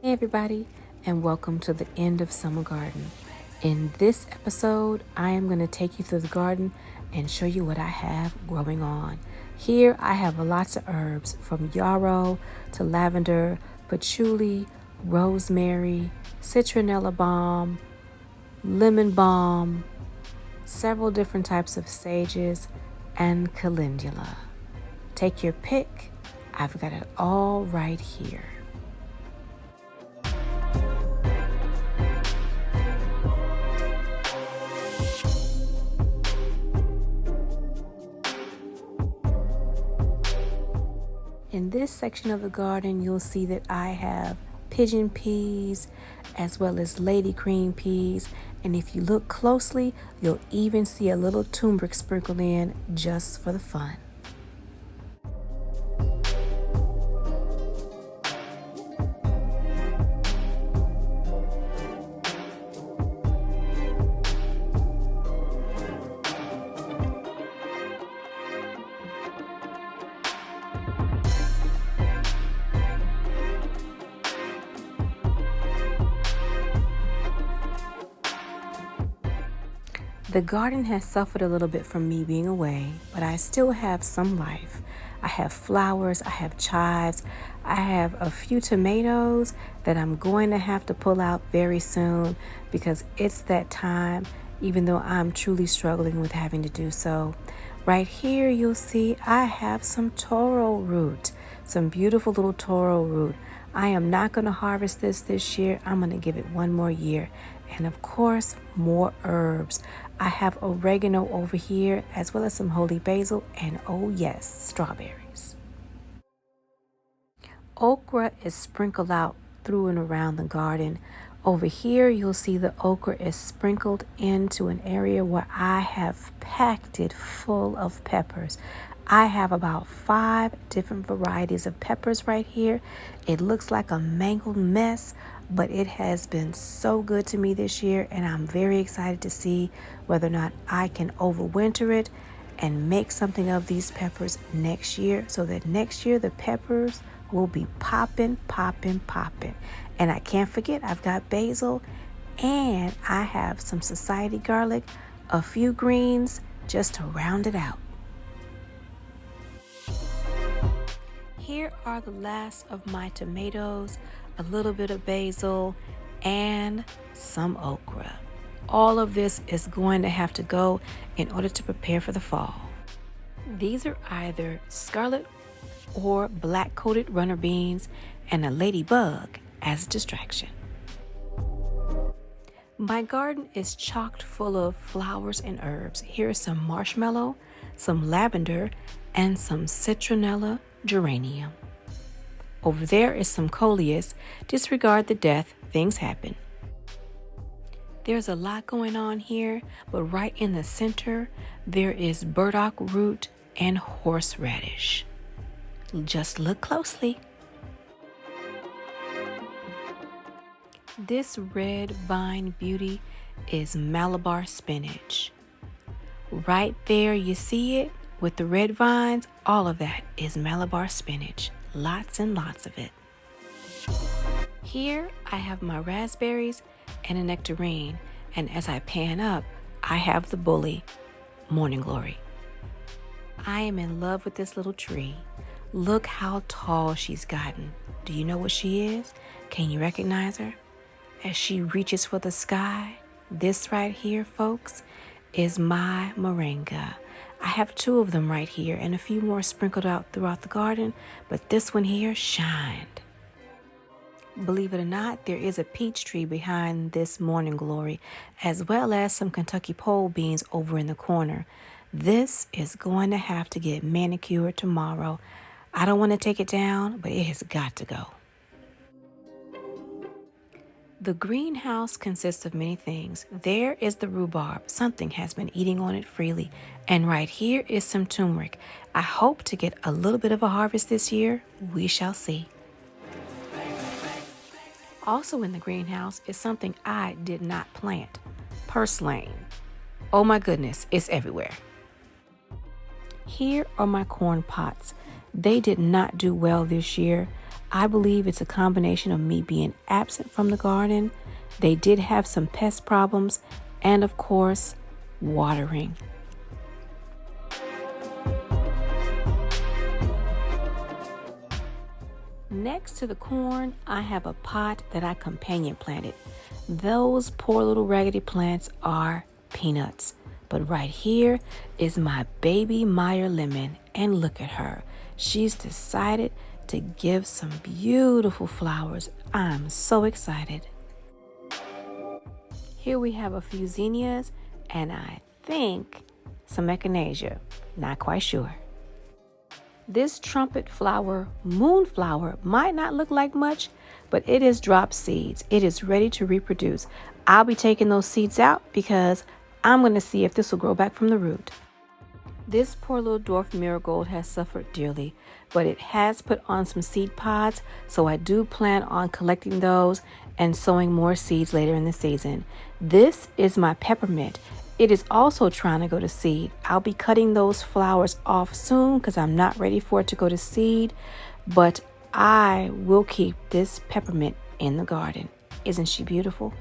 Hey everybody, and welcome to the end of summer garden. In this episode, I am going to take you through the garden and show you what I have growing on. Here I have lots of herbs from yarrow to lavender, patchouli, rosemary, citronella balm, lemon balm, several different types of sages, and calendula. Take your pick. I've got it all right here. In this section of the garden, you'll see that I have pigeon peas as well as lady cream peas. And if you look closely, you'll even see a little turmeric sprinkled in just for the fun. The garden has suffered a little bit from me being away, but I still have some life. I have flowers, I have chives, I have a few tomatoes that I'm going to have to pull out very soon because it's that time, even though I'm truly struggling with having to do so. Right here, you'll see I have some taro root, some beautiful little taro root. I am not going to harvest this year. I'm going to give it one more year. And of course, more herbs. I have oregano over here, as well as some holy basil, and oh yes, strawberries. Okra is sprinkled out through and around the garden. Over here, you'll see the okra is sprinkled into an area where I have packed it full of peppers. I have about 5 different varieties of peppers right here. It looks like a mangled mess, but it has been so good to me this year, and I'm very excited to see whether or not I can overwinter it and make something of these peppers next year, so that next year the peppers will be popping. And I can't forget, I've got basil, and I have some society garlic, a few greens just to round it out. Here are the last of my tomatoes, a little bit of basil, and some okra. All of this is going to have to go in order to prepare for the fall. These are either scarlet or black-coated runner beans and a ladybug as a distraction. My garden is chocked full of flowers and herbs. Here is some marshmallow, some lavender, and some citronella geranium. Over there is some coleus. Disregard the death, things happen. There's a lot going on here, but right in the center, there is burdock root and horseradish. Just look closely. This red vine beauty is Malabar spinach. Right there, you see it with the red vines. All of that is Malabar spinach. Lots and lots of it. Here I have my raspberries and a nectarine, and as I pan up, I have the bully, Morning Glory. I am in love with this little tree. Look how tall she's gotten. Do you know what she is? Can you recognize her? As she reaches for the sky, this right here, folks, is my moringa. I have 2 of them right here and a few more sprinkled out throughout the garden, but this one here shined. Believe it or not, there is a peach tree behind this Morning Glory, as well as some Kentucky pole beans over in the corner. This is going to have to get manicured tomorrow. I don't want to take it down, but it has got to go. The greenhouse consists of many things. There is the rhubarb. Something has been eating on it freely. And right here is some turmeric. I hope to get a little bit of a harvest this year. We shall see. Also in the greenhouse is something I did not plant. Purslane. Oh my goodness, it's everywhere. Here are my corn pots. They did not do well this year. I believe it's a combination of me being absent from the garden. They did have some pest problems, and of course, watering. Next to the corn, I have a pot that I companion planted. Those poor little raggedy plants are peanuts. But right here is my baby Meyer lemon, and look at her. She's decided to give some beautiful flowers. I'm so excited. Here we have a few zinnias, and I think some echinacea. Not quite sure. This trumpet flower, moonflower, might not look like much, but it has dropped seeds. It is ready to reproduce. I'll be taking those seeds out because I'm going to see if this will grow back from the root. This poor little dwarf marigold has suffered dearly, but it has put on some seed pods, so I do plan on collecting those and sowing more seeds later in the season. This is my peppermint. It is also trying to go to seed. I'll be cutting those flowers off soon because I'm not ready for it to go to seed, but I will keep this peppermint in the garden. Isn't she beautiful?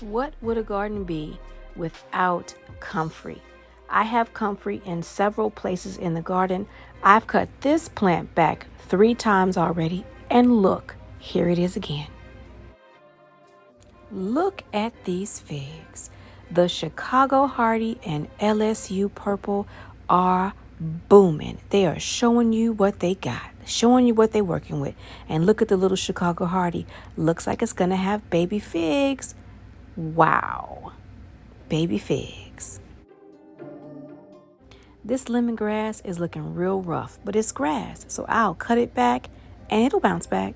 What would a garden be without comfrey? I have comfrey in several places in the garden. I've cut this plant back 3 times already, and look, here it is again. Look at these figs. The Chicago Hardy and LSU Purple are booming. They are showing you what they got, showing you what they're working with. And look at the little Chicago Hardy. Looks like it's going to have baby figs. Wow. Baby figs. This lemongrass is looking real rough, but it's grass, so I'll cut it back and it'll bounce back.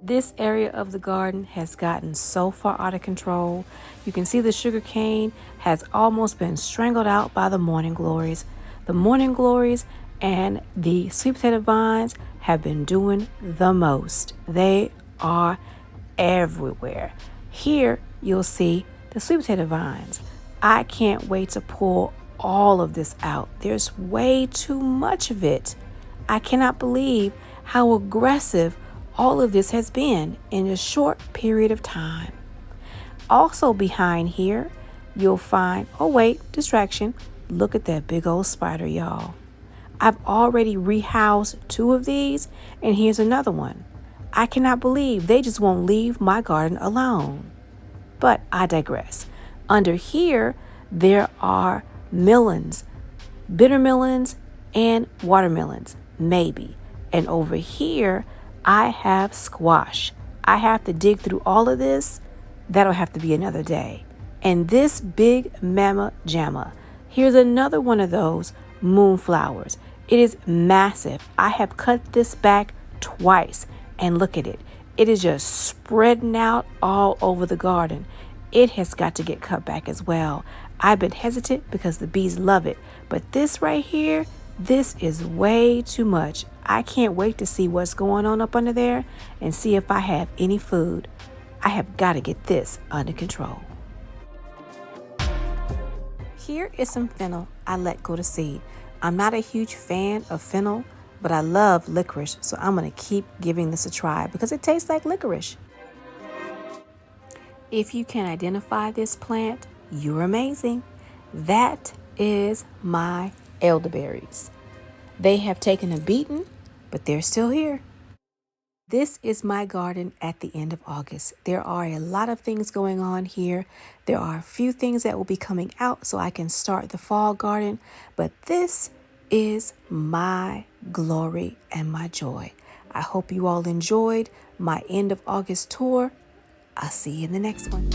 This area of the garden has gotten so far out of control. You can see the sugar cane has almost been strangled out by the morning glories. The morning glories and the sweet potato vines have been doing the most. They are everywhere. Here you'll see the sweet potato vines. I can't wait to pull all of this out. There's way too much of it. I cannot believe how aggressive all of this has been in a short period of time. Also behind here, you'll find, oh wait, distraction. Look at that big old spider, y'all. I've already rehoused 2 of these, and here's another one. I cannot believe they just won't leave my garden alone. But I digress. Under here, there are melons, bitter melons, and watermelons, maybe. And over here, I have squash. I have to dig through all of this. That'll have to be another day. And this big mama jamma. Here's another one of those moonflowers. It is massive. I have cut this back twice. And look at it. It is just spreading out all over the garden. It has got to get cut back as well. I've been hesitant because the bees love it. But this right here, this is way too much. I can't wait to see what's going on up under there and see if I have any food. I have got to get this under control. Here is some fennel I let go to seed. I'm not a huge fan of fennel, but I love licorice, so I'm going to keep giving this a try because it tastes like licorice. If you can identify this plant, you're amazing. That is my elderberries. They have taken a beating, but they're still here. This is my garden at the end of August. There are a lot of things going on here. There are a few things that will be coming out so I can start the fall garden, but this is my glory and my joy. I hope you all enjoyed my end of August tour. I'll see you in the next one.